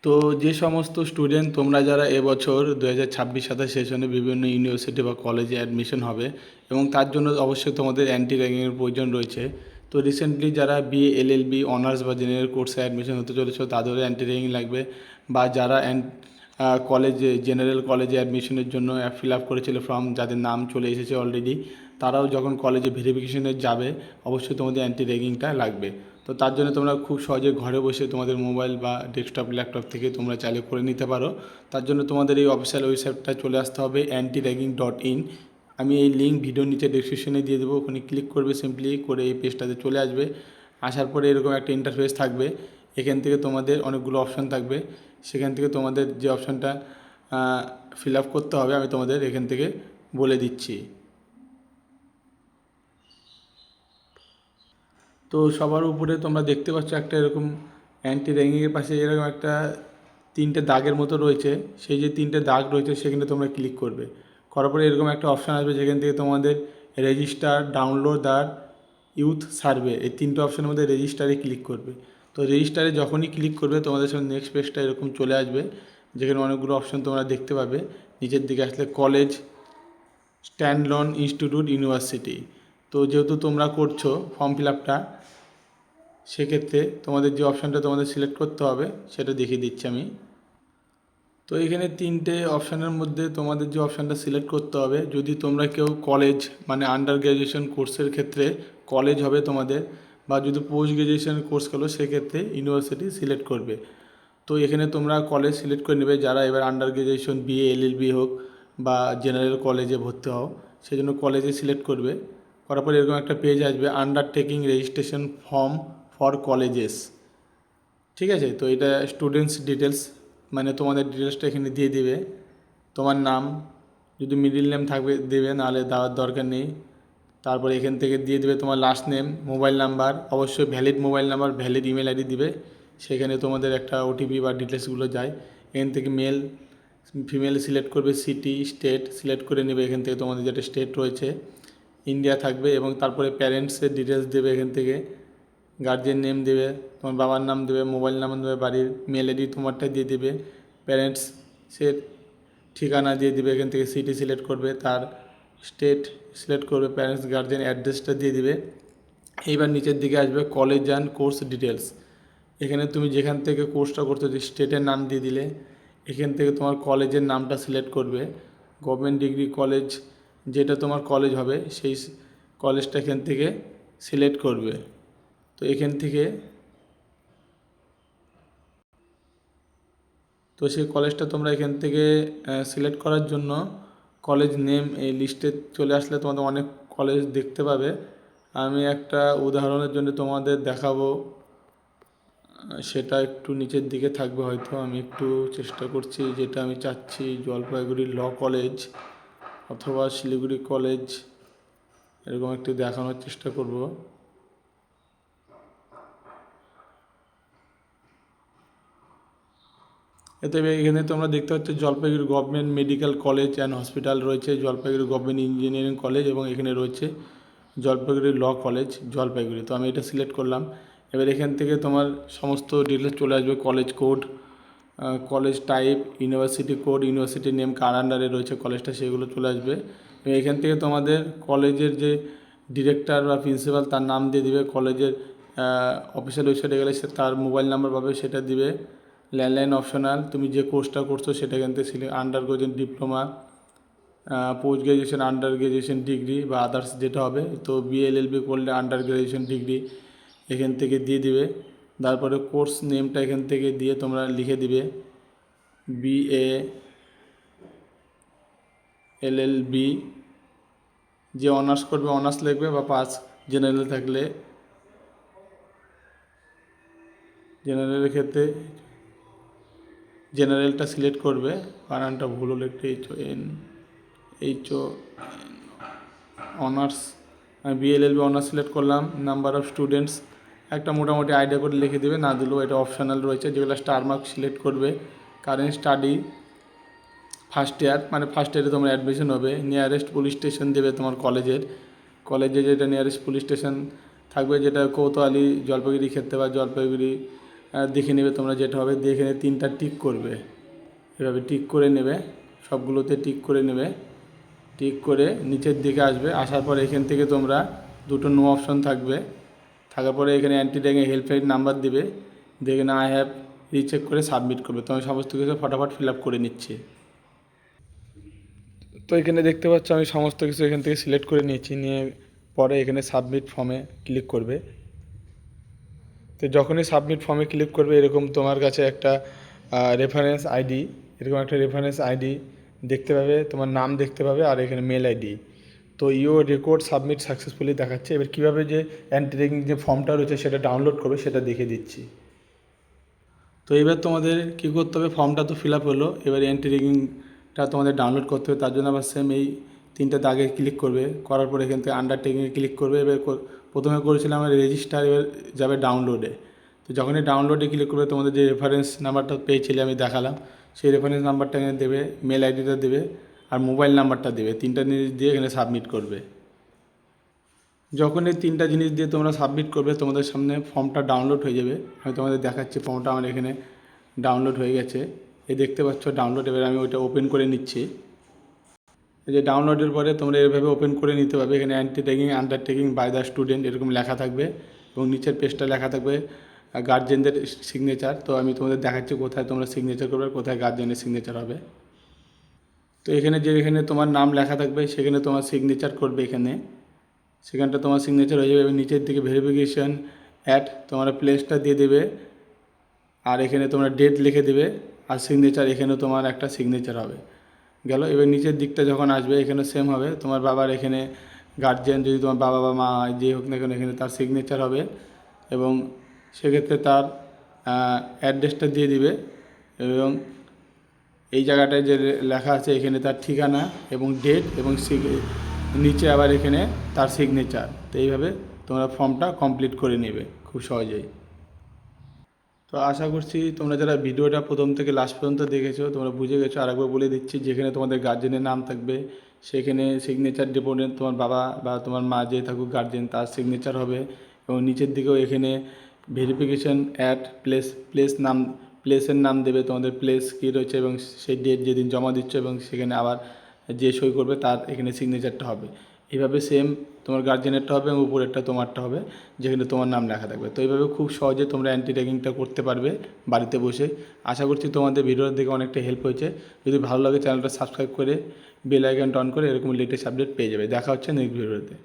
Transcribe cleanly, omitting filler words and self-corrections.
তো যে সমস্ত স্টুডেন্ট তোমরা যারা এবছর 2026-27 সেশনে বিভিন্ন ইউনিভার্সিটি বা কলেজে অ্যাডমিশন হবে এবং তার জন্য অবশ্যই তোমাদের অ্যান্টি র্যাগিংয়ের প্রয়োজন রয়েছে। তো রিসেন্টলি যারা বিএ এলএলবি অনার্স বা জেনারেল কোর্সে অ্যাডমিশন হতে চলেছে তাদেরও অ্যান্টি র্যাগিং লাগবে, বা যারা কলেজে জেনারেল কলেজে অ্যাডমিশনের জন্য ফিল আপ করেছিল ফর্ম, যাদের নাম চলে এসেছে অলরেডি, তারাও যখন কলেজে ভেরিফিকেশনে যাবে অবশ্যই তোমাদের অ্যান্টি র্যাগিংটা লাগবে। তো তার জন্য তোমরা খুব সহজে ঘরে বসে তোমাদের মোবাইল বা ডেস্কটপ ল্যাপটপ থেকে তোমরা চাইলে করে নিতে পারো। তার জন্য তোমাদের এই অফিসিয়াল ওয়েবসাইটটা চলে আসতে হবে antiraging.in। আমি এই লিঙ্ক ভিডিওর নিচে ডেসক্রিপশনে দিয়ে দেবো, ওখানে ক্লিক করবে, সিম্পলি করে এই পেজটাতে চলে আসবে। আসার পরে এরকম একটা ইন্টারফেস থাকবে, এখান থেকে তোমাদের অনেকগুলো অপশান থাকবে, সেখান থেকে তোমাদের যে অপশানটা ফিল আপ করতে হবে আমি তোমাদের এখান থেকে বলে দিচ্ছি। তো সবার উপরে তোমরা দেখতে পাচ্ছ একটা এরকম অ্যান্টি র্যাগিংয়ের পাশে এরকম একটা তিনটে দাগের মতো রয়েছে, সেই যে তিনটে দাগ রয়েছে সেখানে তোমরা ক্লিক করবে। করার পরে এরকম একটা অপশান আসবে যেখান থেকে তোমাদের রেজিস্টার, ডাউনলোড আর ইউথ সার্ভে, এই তিনটে অপশানের মধ্যে রেজিস্টারে ক্লিক করবে। তো রেজিস্টারে যখনই ক্লিক করবে তোমাদের সামনে নেক্সট পেজটা এরকম চলে আসবে, যেখানে অনেকগুলো অপশান তোমরা দেখতে পাবে। নিচের দিকে আসলে কলেজ, স্ট্যান্ডলোন ইনস্টিটিউট, ইউনিভার্সিটি। তো যেহেতু তোমরা করছো ফর্ম ফিল আপটা, সেক্ষেত্রে তোমাদের যে অপশানটা তোমাদের সিলেক্ট করতে হবে সেটা দেখিয়ে দিচ্ছি আমি। তো এখানে তিনটে অপশানের মধ্যে তোমাদের যে অপশানটা সিলেক্ট করতে হবে, যদি তোমরা কেউ কলেজ মানে আন্ডার গ্র্যাজুয়েশন কোর্সের ক্ষেত্রে কলেজ হবে তোমাদের, বা যদি পোস্ট গ্র্যাজুয়েশন কোর্স করো সেক্ষেত্রে ইউনিভার্সিটি সিলেক্ট করবে। তো এখানে তোমরা কলেজ সিলেক্ট করে নেবে, যারা এবার আন্ডার গ্র্যাজুয়েশন বিএ এলএলবি হোক বা জেনারেল কলেজে ভর্তি হও সেই জন্য কলেজে সিলেক্ট করবে। করার পর এরকম একটা পেজ আসবে, undertaking registration form for colleges. ঠিক আছে, তো এটা স্টুডেন্টস ডিটেলস, মানে তোমাদের ডিটেলসটা এখানে দিয়ে দিবে। তোমার নাম, যদি মিডিল নেম থাকবে দেবে, নাহলে দেওয়ার দরকার নেই। তারপরে এখান থেকে দিয়ে দেবে তোমার লাস্ট নেম, মোবাইল নাম্বার, অবশ্যই valid mobile number, valid email ID দিবে, সেখানে তোমাদের একটা ওটিপি বা ডিটেলসগুলো যায়। এখান থেকে মেল ফিমেল সিলেক্ট করবে, সিটি স্টেট সিলেক্ট করে নেবে, এখান থেকে তোমাদের যেটা স্টেট রয়েছে ইন্ডিয়া থাকবে, এবং তারপরে প্যারেন্টসের ডিটেলস দেবে, এখান থেকে গার্জিয়ান নেম দেবে, তোমার বাবার নাম দেবে, মোবাইল নাম্বার দেবে, বাড়ির মেল আইডি তোমারটা দিয়ে দেবে, প্যারেন্টসের ঠিকানা দিয়ে দিবে, এখান থেকে সিটি সিলেক্ট করবে, তার স্টেট সিলেক্ট করবে, প্যারেন্টস গার্জিয়ান অ্যাড্রেসটা দিয়ে দিবে। এইবার নিচের দিকে আসবে কলেজ অ্যান্ড কোর্স ডিটেলস, এখানে তুমি যেখান থেকে কোর্সটা করতে স্টেটের নাম দিয়ে দিলে, এখান থেকে তোমার কলেজের নামটা সিলেক্ট করবে, গভর্নমেন্ট ডিগ্রি কলেজ যেটা তোমার কলেজ হবে সেই কলেজটা এখান থেকে সিলেক্ট করবে। তো এখান থেকে তো সেই কলেজটা তোমরা এখান থেকে সিলেক্ট করার জন্য কলেজ নেম এই লিস্টে চলে আসলে তোমাদের অনেক কলেজ দেখতে পাবে। আমি একটা উদাহরণের জন্য তোমাদের দেখাবো, সেটা একটু নিচের দিকে থাকবে হয়তো, আমি একটু চেষ্টা করছি, যেটা আমি চাচ্ছি জলপাইগুড়ি ল কলেজ অথবা শিলিগুড়ি কলেজ, এরকম একটু দেখানোর চেষ্টা করব। এতে এখানে তোমরা দেখতে পাচ্ছ Jalpaiguri government medical college and hospital রয়েছে, জলপাইগুড়ি গভর্নমেন্ট ইঞ্জিনিয়ারিং কলেজ, এবং এখানে রয়েছে জলপাইগুড়ি ল কলেজ জলপাইগুড়ি। তো আমি এটা সিলেক্ট করলাম। এবার এখান থেকে তোমার সমস্ত ডিটেলস চলে আসবে, college code, college type, university code, university name, কার আন্ডারে রয়েছে কলেজটা সেগুলো চলে আসবে। এখান থেকে তোমাদের কলেজের যে ডিরেক্টর বা প্রিন্সিপাল তার নাম দিয়ে দিবে, কলেজের অফিসিয়াল ওয়েবসাইটে গেলে সে তার মোবাইল নাম্বার পাবে সেটা দিবে। ল্যান্ডলাইন অপশনাল, তুমি যে কোর্সটা করছো সেটা এখান থেকে under graduation diploma, post graduation, under graduation degree বা আদার্স যেটা হবে, তো বিএলএলবি করলে আন্ডার গ্রাজুয়েশন ডিগ্রি এখান থেকে দিয়ে দিবে। তারপরে কোর্স নেমটা এখান থেকে দিয়ে তোমরা লিখে দিবে বিএ এলএলবি, যে অনার্স করবে অনার্স লিখবে, বা পাস জেনারেল থাকলে জেনারেলের ক্ষেত্রে জেনারেলটা সিলেক্ট করবে, বানানটা ভুল হলে একটু এইচও অনার্স, আমি বিএলএলবি অনার্স সিলেক্ট করলাম। নাম্বার অফ স্টুডেন্টস একটা মোটামুটি আইডিয়া করে লিখে দেবে, না দিলেও এটা অপশনাল রয়েছে, যেগুলো স্টার মার্ক সিলেক্ট করবে। কারেন্ট স্টাডি ফার্স্ট ইয়ার, মানে ফার্স্ট ইয়ারে তোমার অ্যাডমিশন হবে। নিয়ারেস্ট পুলিশ স্টেশন দেবে তোমার কলেজে যেটা নিয়ারেস্ট পুলিশ স্টেশন থাকবে, যেটা কোতোয়ালি জলপাইগুড়ি ক্ষেত্রে বা জলপাইগুড়ি দেখে নেবে তোমরা যেটা হবে, দেখে তিনটা টিক করবে, এভাবে টিক করে নেবে, সবগুলোতে টিক করে নেবে। টিক করে নিচের দিকে আসবে, আসার পর এখান থেকে তোমরা দুটো নো অপশন থাকবে, থাকার পরে এখানে অ্যান্টি ট্যাগিং হেল্পলাইন নাম্বার দিবে, দেখে না আই হ্যাভ রিচেক করে সাবমিট করবে। তো আমি সমস্ত কিছু ফটাফট ফিল আপ করে নিচ্ছি। তো এখানে দেখতে পাচ্ছ আমি সমস্ত কিছু এখান থেকে সিলেক্ট করে নিয়েছি, নিয়ে পরে এখানে সাবমিট ফর্মে ক্লিক করবে। তো যখনই সাবমিট ফর্মে ক্লিক করবে এরকম তোমার কাছে একটা রেফারেন্স আইডি, এরকম একটা রেফারেন্স আইডি দেখতে পাবে, তোমার নাম দেখতে পাবে, আর এখানে মেল আইডি। তো ইউর রেকর্ড সাবমিট সাকসেসফুলি দেখাচ্ছে। এবার কীভাবে যে অ্যান্টি ট্যাগিং যে ফর্মটা রয়েছে সেটা ডাউনলোড করবে সেটা দেখে দিচ্ছি। তো এবার তোমাদের কী করতে হবে, ফর্মটা তো ফিল আপ হলো, এবার অ্যান্টি ট্যাগিংটা তোমাদের ডাউনলোড করতে হবে। তার জন্য আবার সেম এই তিনটা দাগে ক্লিক করবে, করার পর এখান থেকে আন্ডারটেকিংয়ে ক্লিক করবে। এবার প্রথমে করেছিলাম রেজিস্টার, এবার যাবে ডাউনলোডে। তো যখনই ডাউনলোডে ক্লিক করবে তোমাদের যে রেফারেন্স নাম্বারটা পেয়েছিলে আমি দেখালাম, সেই রেফারেন্স নাম্বারটা এখানে দেবে, মেল আইডিটা দেবে, আর মোবাইল নাম্বারটা দেবে। তিনটা জিনিস দিয়ে এখানে সাবমিট করবে। যখন এই তিনটা জিনিস দিয়ে তোমরা সাবমিট করবে তোমাদের সামনে ফর্মটা ডাউনলোড হয়ে যাবে। আমি তোমাদের দেখাচ্ছি, ফর্মটা আমার এখানে ডাউনলোড হয়ে গেছে, এই দেখতে পাচ্ছ ডাউনলোড। এবার আমি ওইটা ওপেন করে নিচ্ছি। এই যে ডাউনলোডের পরে তোমরা এভাবে ওপেন করে নিতে পারবে। এখানে অ্যান্টি ট্যাগিং আন্ডারটেকিং বাই দ্য স্টুডেন্ট এরকম লেখা থাকবে, এবং নিচের পেজটা লেখা থাকবে গার্জেনদের সিগনেচার। তো আমি তোমাদের দেখাচ্ছি কোথায় তোমরা সিগনেচার করবে, কোথায় গার্জেনের সিগনেচার হবে। তো এখানে যেখানে তোমার নাম লেখা থাকবে সেখানে তোমার সিগনেচার করবে, সেখানটা তোমার সিগনেচার হয়ে যাবে। এবং নিচের দিকে ভেরিফিকেশান অ্যাট তোমরা প্লেসটা দিয়ে দেবে, আর এখানে তোমরা ডেট লিখে দেবে, আর সিগনেচার এখানেও তোমার একটা সিগনেচার হবে গেল। এবার নিচের দিকটা যখন আসবে এখানে সেম হবে, তোমার বাবার এখানে গার্জিয়ান যদি তোমার বাবা বা মা যে হোক না কেন এখানে তার সিগনেচার হবে, এবং সেক্ষেত্রে তার অ্যাড্রেসটা দিয়ে দিবে, এবং এই জায়গাটায় যে লেখা আছে এখানে তার ঠিকানা এবং ডেট, এবং নিচে আবার এখানে তার সিগনেচার। তো এইভাবে তোমরা ফর্মটা কমপ্লিট করে নেবে খুব সহজেই। তো আশা করছি তোমরা যারা ভিডিওটা প্রথম থেকে লাস্ট পর্যন্ত দেখেছো তোমরা বুঝে গেছো। আরেকবার বলে দিচ্ছি, যেখানে তোমাদের গার্জেনের নাম থাকবে সেখানে সিগনেচার ডিপোনেন্ট তোমার বাবা বা তোমার মা যে থাকুক গার্জেন তার সিগনেচার হবে, এবং নিচের দিকেও এখানে ভেরিফিকেশান অ্যাট প্লেসের নাম দেবে, তোমাদের প্লেস কী রয়েছে এবং সেই ডেট যেদিন জমা দিচ্ছ, এবং সেখানে আবার যে সই করবে তার এখানে সিগনেচারটা হবে। এইভাবে সেম তোমার গার্জেনেরটা হবে এবং উপরেরটা তোমারটা হবে, যেখানে তোমার নাম লেখা থাকবে। তো এইভাবে খুব সহজে তোমরা অ্যান্টি ট্যাগিংটা করতে পারবে বাড়িতে বসে। আশা করছি তোমাদের ভিডিওর দেখে অনেকটা হেল্প হয়েছে। যদি ভালো লাগে চ্যানেলটা সাবস্ক্রাইব করে বেল আইকনটা অন করে এরকম লেটেস্ট আপডেট পেয়ে যাবে। দেখা হচ্ছে নেক্সট ভিডিওতে।